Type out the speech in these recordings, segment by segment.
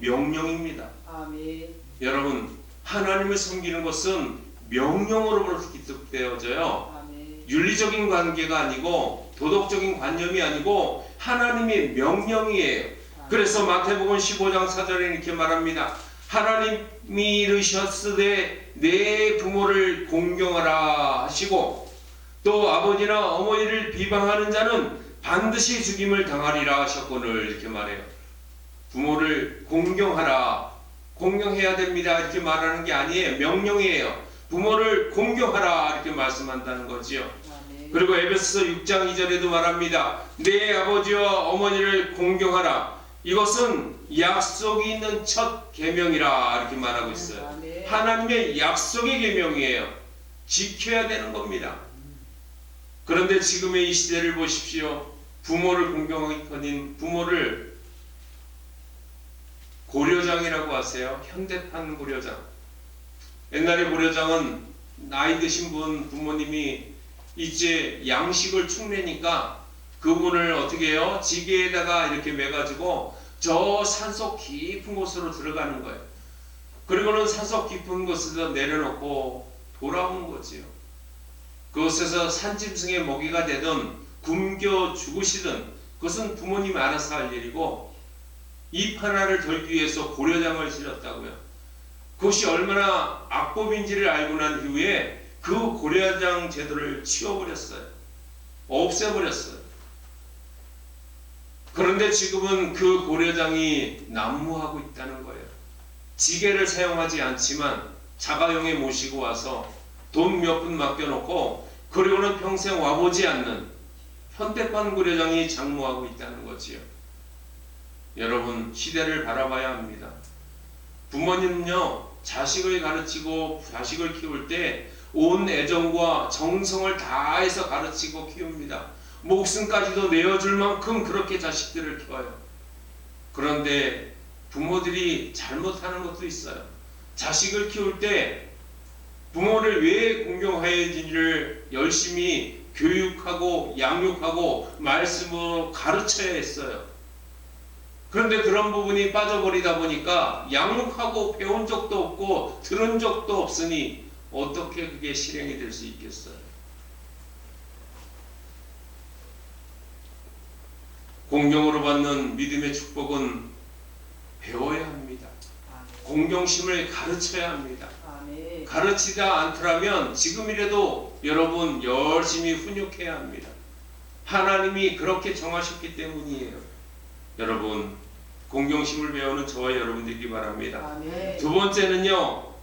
명령입니다. 아멘. 여러분, 하나님을 섬기는 것은 명령으로부터 기록되어져요. 아멘. 윤리적인 관계가 아니고 도덕적인 관념이 아니고 하나님의 명령이에요. 그래서 마태복음 15장 4절에 이렇게 말합니다. 하나님이 이르셨으되 내 부모를 공경하라 하시고 또 아버지나 어머니를 비방하는 자는 반드시 죽임을 당하리라 하셨거늘 이렇게 말해요. 부모를 공경하라, 공경해야 됩니다 이렇게 말하는 게 아니에요. 명령이에요. 부모를 공경하라 이렇게 말씀한다는 거지요. 아멘. 그리고 에베소서 6장 2절에도 말합니다. 내 아버지와 어머니를 공경하라. 이것은 약속이 있는 첫 계명이라 이렇게 말하고 있어요. 아멘. 하나님의 약속의 계명이에요. 지켜야 되는 겁니다. 그런데 지금의 이 시대를 보십시오. 부모를 공경하기까지 부모를 고려장이라고 하세요. 현대판 고려장. 옛날에 고려장은 나이 드신 분 부모님이 이제 양식을 축내니까 그분을 어떻게 해요? 지게에다가 이렇게 매가지고 저 산속 깊은 곳으로 들어가는 거예요. 그리고는 산속 깊은 곳에서 내려놓고 돌아오는 거지요. 그곳에서 산짐승의 먹이가 되든 굶겨 죽으시든 그것은 부모님이 알아서 할 일이고 입 하나를 덜기 위해서 고려장을 지렸다고요. 그것이 얼마나 악법인지를 알고 난 이후에 그 고려장 제도를 치워버렸어요. 없애버렸어요. 그런데 지금은 그 고려장이 난무하고 있다는 거예요. 지게를 사용하지 않지만 자가용에 모시고 와서 돈 몇 푼 맡겨놓고 그리고는 평생 와보지 않는 현대판 고려장이 장무하고 있다는 거지요. 여러분, 시대를 바라봐야 합니다. 부모님은요, 자식을 가르치고 자식을 키울 때 온 애정과 정성을 다해서 가르치고 키웁니다. 목숨까지도 내어줄 만큼 그렇게 자식들을 키워요. 그런데 부모들이 잘못하는 것도 있어요. 자식을 키울 때 부모를 왜 공경해야지를 열심히 교육하고 양육하고 말씀으로 가르쳐야 했어요. 그런데 그런 부분이 빠져버리다 보니까 양육하고 배운 적도 없고 들은 적도 없으니 어떻게 그게 실행이 될 수 있겠어요? 공경으로 받는 믿음의 축복은 배워야 합니다. 공경심을 가르쳐야 합니다. 아멘. 가르치다 않더라면 지금이라도 여러분 열심히 훈육해야 합니다. 하나님이 그렇게 정하셨기 때문이에요. 여러분, 공경심을 배우는 저와 여러분들이 바랍니다. 아멘. 두 번째는요,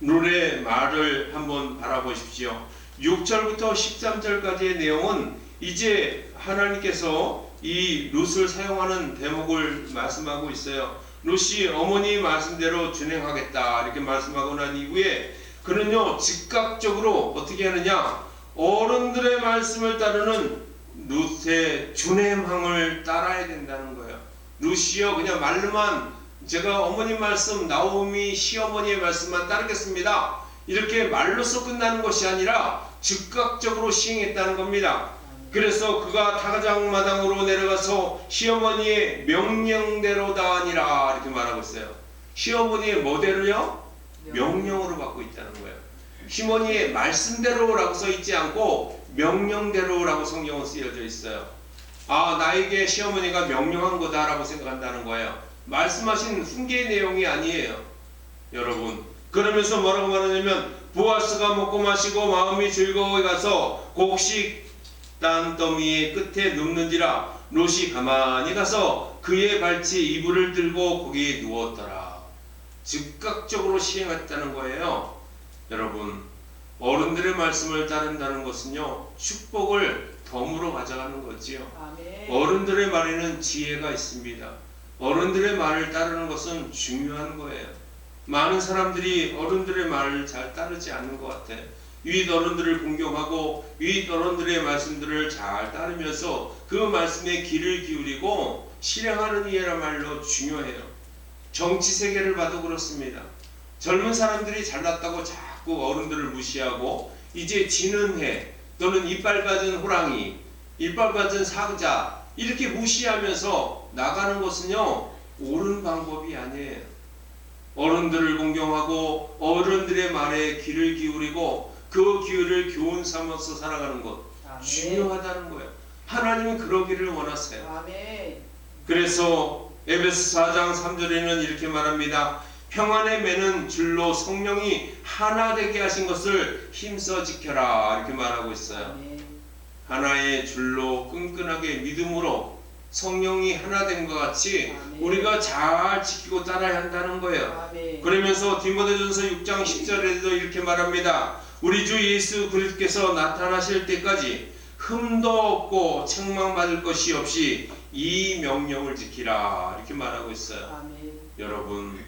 룰의 말을 한번 바라보십시오. 6절부터 13절까지의 내용은 이제 하나님께서 이 룻을 사용하는 대목을 말씀하고 있어요. 룻이 어머니 말씀대로 준행하겠다 이렇게 말씀하고 난 이후에 그는요 즉각적으로 어떻게 하느냐, 어른들의 말씀을 따르는 룻의 준행함을 따라야 된다는 거예요. 룻이요 그냥 말로만 제가 어머니 말씀, 나오미 시어머니의 말씀만 따르겠습니다 이렇게 말로써 끝나는 것이 아니라 즉각적으로 시행했다는 겁니다. 그래서 그가 타작마당으로 내려가서 시어머니의 명령대로다 아니라 이렇게 말하고 있어요. 시어머니의 뭐대로요? 명령으로 받고 있다는 거예요. 시어머니의 말씀대로라고 써 있지 않고 명령대로라고 성경은 쓰여져 있어요. 아, 나에게 시어머니가 명령한 거다라고 생각한다는 거예요. 말씀하신 훈계의 내용이 아니에요. 여러분, 그러면서 뭐라고 말하냐면 보아스가 먹고 마시고 마음이 즐거워 가서 곡식 땅더미의 끝에 눕는지라 롯이 가만히 가서 그의 발치 이불을 들고 거기에 누웠더라. 즉각적으로 시행했다는 거예요. 여러분, 어른들의 말씀을 따른다는 것은요 축복을 덤으로 가져가는 거지요. 아멘. 어른들의 말에는 지혜가 있습니다. 어른들의 말을 따르는 것은 중요한 거예요. 많은 사람들이 어른들의 말을 잘 따르지 않는 것 같아요. 윗 어른들을 공경하고 윗 어른들의 말씀들을 잘 따르면서 그 말씀에 귀를 기울이고 실행하는 이야말로 중요해요. 정치 세계를 봐도 그렇습니다. 젊은 사람들이 잘났다고 자꾸 어른들을 무시하고 이제 지는 해 또는 이빨 빠진 호랑이, 이빨 빠진 상자 이렇게 무시하면서 나가는 것은요 옳은 방법이 아니에요. 어른들을 공경하고 어른들의 말에 귀를 기울이고 그 귀를 교훈 삼아서 살아가는 것 아멘. 중요하다는 거예요. 하나님은 그러기를 원하세요. 아멘. 그래서 에베소 4장 3절에는 이렇게 말합니다. 평안의 매는 줄로 성령이 하나 되게 하신 것을 힘써 지켜라 이렇게 말하고 있어요. 아멘. 하나의 줄로 끈끈하게 믿음으로 성령이 하나 된 것 같이 아멘. 우리가 잘 지키고 따라야 한다는 거예요. 아멘. 그러면서 디모데전서 6장 10절에도 이렇게 말합니다. 우리 주 예수 그리스도께서 나타나실 때까지 흠도 없고 책망받을 것이 없이 이 명령을 지키라 이렇게 말하고 있어요. 아멘. 여러분,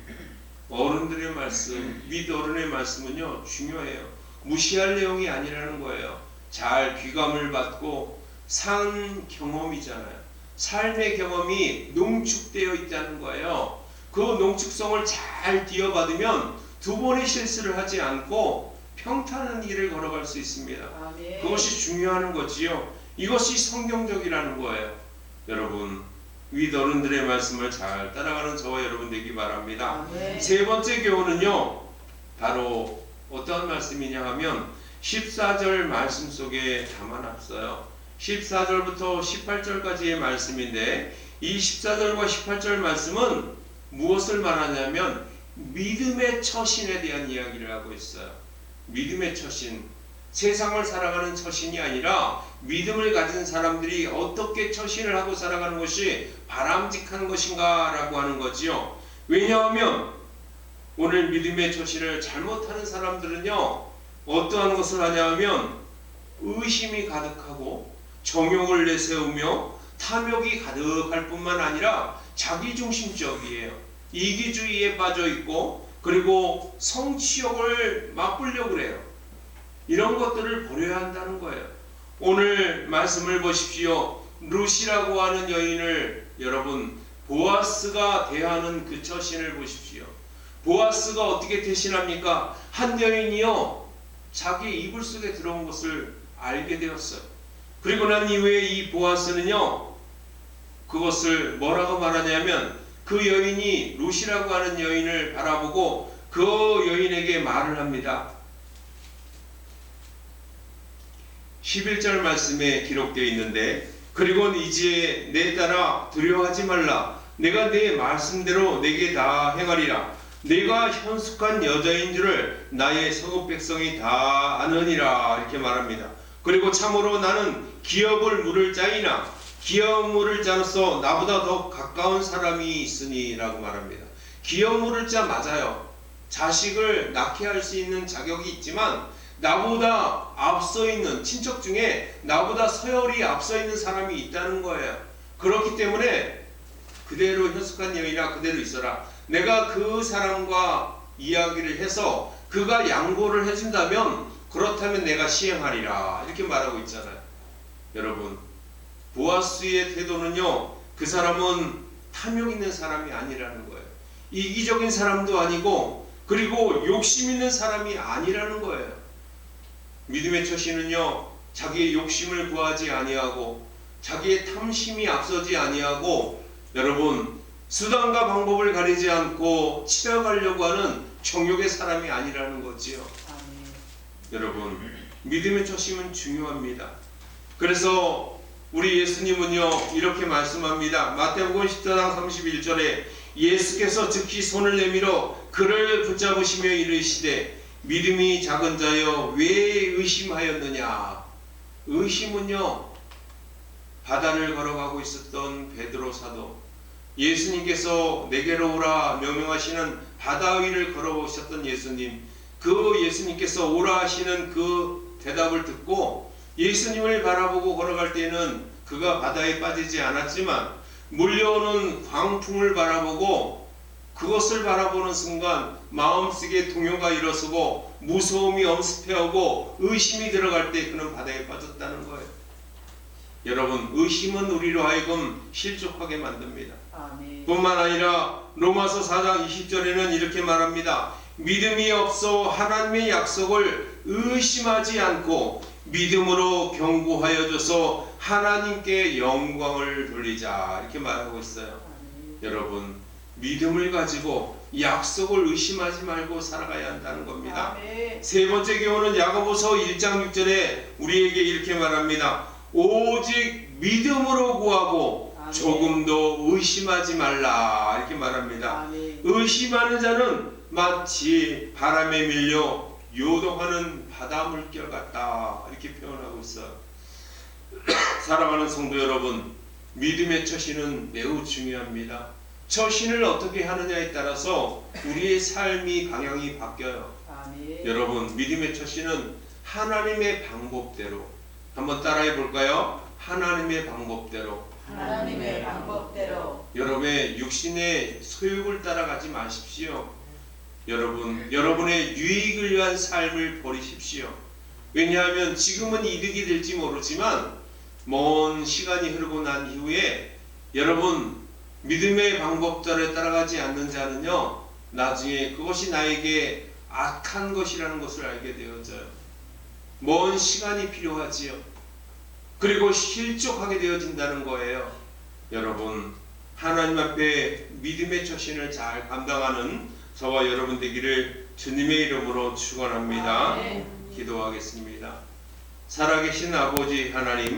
어른들의 말씀, 윗 어른의 말씀은요 중요해요. 무시할 내용이 아니라는 거예요. 잘 귀감을 받고 산 경험이잖아요. 삶의 경험이 농축되어 있다는 거예요. 그 농축성을 잘 이어받으면 두 번의 실수를 하지 않고 평탄한 길을 걸어갈 수 있습니다. 아멘. 그것이 중요한 거지요. 이것이 성경적이라는 거예요. 여러분, 윗 어른들의 말씀을 잘 따라가는 저와 여러분 되기 바랍니다. 아멘. 세 번째 교훈은요, 바로 어떠한 말씀이냐 하면 14절 말씀 속에 담아놨어요. 14절부터 18절까지의 말씀인데 이 14절과 18절 말씀은 무엇을 말하냐면 믿음의 처신에 대한 이야기를 하고 있어요. 믿음의 처신, 세상을 살아가는 처신이 아니라 믿음을 가진 사람들이 어떻게 처신을 하고 살아가는 것이 바람직한 것인가 라고 하는 거지요. 왜냐하면 오늘 믿음의 처신을 잘못하는 사람들은요 어떠한 것을 하냐 하면 의심이 가득하고 정욕을 내세우며 탐욕이 가득할 뿐만 아니라 자기중심적이에요. 이기주의에 빠져 있고 그리고 성취욕을 맛보려고 그래요. 이런 것들을 버려야 한다는 거예요. 오늘 말씀을 보십시오. 룻이라고 하는 여인을 여러분 보아스가 대하는 그 처신을 보십시오. 보아스가 어떻게 대신합니까? 한 여인이요 자기 이불 속에 들어온 것을 알게 되었어요. 그리고 난 이후에 이 보아스는요 그것을 뭐라고 말하냐면 그 여인이 룻이라고 하는 여인을 바라보고 그 여인에게 말을 합니다. 11절 말씀에 기록되어 있는데 그리고는 이제 내 따라 두려워하지 말라. 내가 네 말씀대로 내게 다 행하리라. 내가 현숙한 여자인 줄을 나의 성읍 백성이 다 아느니라 이렇게 말합니다. 그리고 참으로 나는 기업을 물을 자이나 기업 물을 자로서 나보다 더 가까운 사람이 있으니 라고 말합니다. 기업 물을 자 맞아요. 자식을 낳게 할 수 있는 자격이 있지만 나보다 앞서 있는 친척 중에 나보다 서열이 앞서 있는 사람이 있다는 거예요. 그렇기 때문에 그대로 현숙한 여인아 그대로 있어라. 내가 그 사람과 이야기를 해서 그가 양보를 해준다면 그렇다면 내가 시행하리라 이렇게 말하고 있잖아요. 여러분 보아스의 태도는요 그 사람은 탐욕 있는 사람이 아니라는 거예요. 이기적인 사람도 아니고 그리고 욕심 있는 사람이 아니라는 거예요. 믿음의 처신은요 자기의 욕심을 구하지 아니하고 자기의 탐심이 앞서지 아니하고 여러분 수단과 방법을 가리지 않고 치러가려고 하는 정욕의 사람이 아니라는 거지요. 아멘. 여러분 믿음의 처신은 중요합니다. 그래서 우리 예수님은요 이렇게 말씀합니다. 마태복음 14장 31절에 예수께서 즉시 손을 내밀어 그를 붙잡으시며 이르시되 믿음이 작은 자여 왜 의심하였느냐. 의심은요 바다를 걸어가고 있었던 베드로 사도 예수님께서 내게로 오라 명령하시는 바다 위를 걸어오셨던 예수님 그 예수님께서 오라 하시는 그 대답을 듣고 예수님을 바라보고 걸어갈 때는 그가 바다에 빠지지 않았지만 몰려오는 광풍을 바라보고 그것을 바라보는 순간 마음속에 동요가 일어서고 무서움이 엄습해오고 의심이 들어갈 때 그는 바다에 빠졌다는 거예요. 여러분 의심은 우리로 하여금 실족하게 만듭니다. 아멘. 뿐만 아니라 로마서 4장 20절에는 이렇게 말합니다. 믿음이 없어 하나님의 약속을 의심하지 않고 믿음으로 경고하여줘서 하나님께 영광을 돌리자 이렇게 말하고 있어요. 아멘. 여러분 믿음을 가지고 약속을 의심하지 말고 살아가야 한다는 겁니다. 아멘. 세 번째 교훈은 야고보서 1장 6절에 우리에게 이렇게 말합니다. 오직 믿음으로 구하고 아멘. 조금도 의심하지 말라 이렇게 말합니다. 아멘. 의심하는 자는 마치 바람에 밀려 요동하는 바다 물결 같다 이렇게 표현하고 있어요. 사랑하는 성도 여러분, 믿음의 처신은 매우 중요합니다. 처신을 어떻게 하느냐에 따라서 우리의 삶이 방향이 바뀌어요. 아멘. 여러분, 믿음의 처신은 하나님의 방법대로, 한번 따라해 볼까요? 하나님의 방법대로. 하나님의 방법대로. 여러분의 육신의 소욕을 따라가지 마십시오. 여러분의 유익을 위한 삶을 버리십시오. 왜냐하면 지금은 이득이 될지 모르지만 먼 시간이 흐르고 난 이후에 여러분 믿음의 방법대로 따라가지 않는 자는요, 나중에 그것이 나에게 악한 것이라는 것을 알게 되어져요. 먼 시간이 필요하지요. 그리고 실족하게 되어진다는 거예요. 여러분, 하나님 앞에 믿음의 처신을 잘 감당하는 저와 여러분 되기를 주님의 이름으로 축원합니다. 아멘. 기도하겠습니다. 살아계신 아버지 하나님,